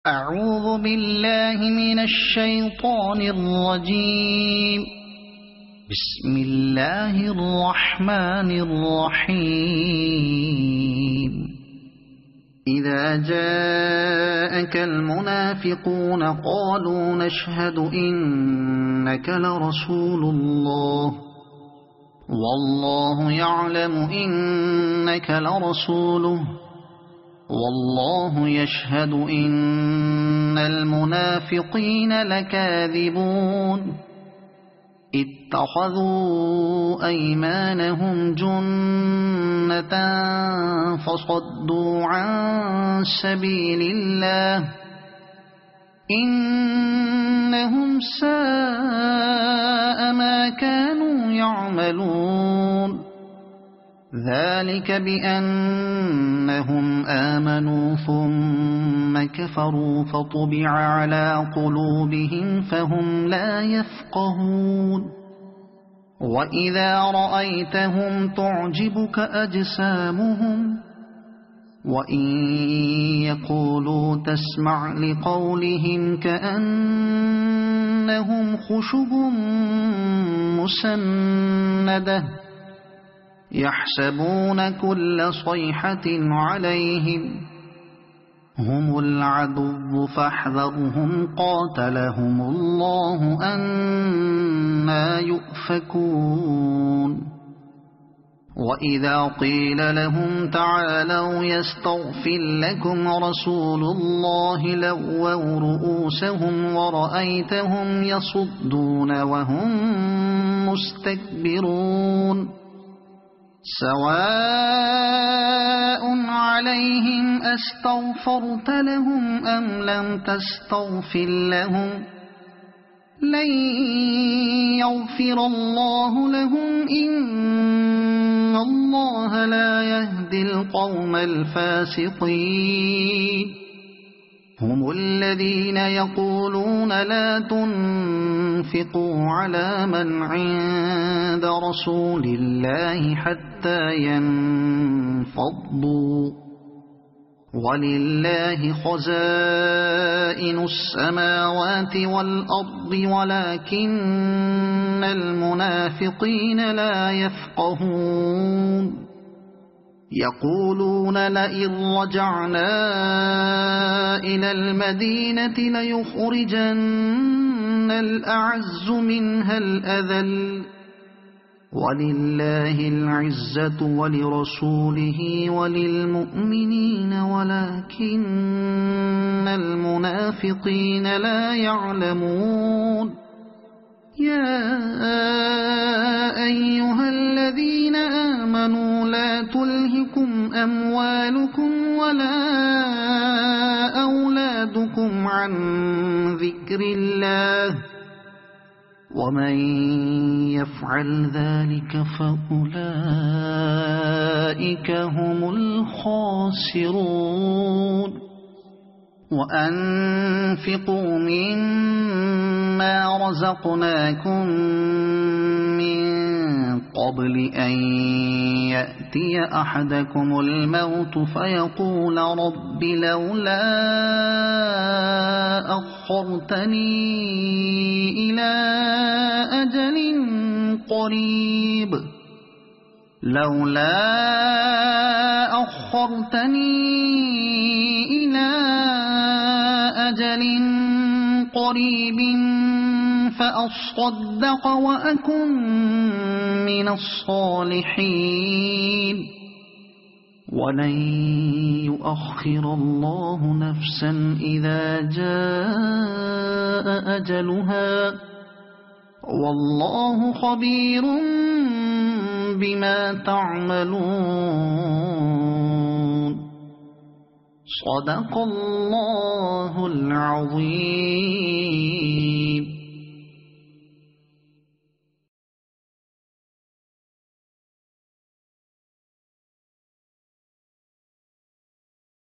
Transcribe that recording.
أعوذ بالله من الشيطان الرجيم. بسم الله الرحمن الرحيم. إذا جاءك المنافقون قالوا نشهد إنك لرسول الله والله يعلم إنك لرسوله والله يشهد إن المنافقين لكاذبون. اتخذوا أيمانهم جنة فصدوا عن سبيل الله إنهم ساء ما كانوا يعملون. ذلك بأنهم آمنوا ثم كفروا فطبع على قلوبهم فهم لا يفقهون. وإذا رأيتهم تعجبك أجسامهم وإن يقولوا تسمع لقولهم كأنهم خشب مسندة يحسبون كل صيحة عليهم هم العدو فاحذرهم قاتلهم الله أنى يؤفكون. وإذا قيل لهم تعالوا يستغفر لكم رسول الله لووا رؤوسهم ورأيتهم يصدون وهم مستكبرون. سواء عليهم أستغفرت لهم أم لم تستغفر لهم لن يغفر الله لهم إن الله لا يهدي القوم الفاسقين. هم الذين يقولون لا تنفقوا على من عند رسول الله حتى ينفضوا ولله خزائن السماوات والأرض ولكن المنافقين لا يفقهون. يقولون لئن رجعنا إلى المدينة ليخرجن الأعز منها الأذل ولله العزة ولرسوله وللمؤمنين ولكن المنافقين لا يعلمون. يا أيها الذين آمنوا لا تلهكم أموالكم ولا أولادكم عن ذكر الله ومن يفعل ذلك فأولئك هم الخاسرون. وأنفقوا مما رزقناكم من قبل أن يأتي أحدكم الموت فيقول رب لولا أخرتني إلى أجل قريب فأصدق وأكن من الصالحين. ولن يؤخر الله نفسا إذا جاء أجلها والله خبير بما تعملون. صدق الله العظيم.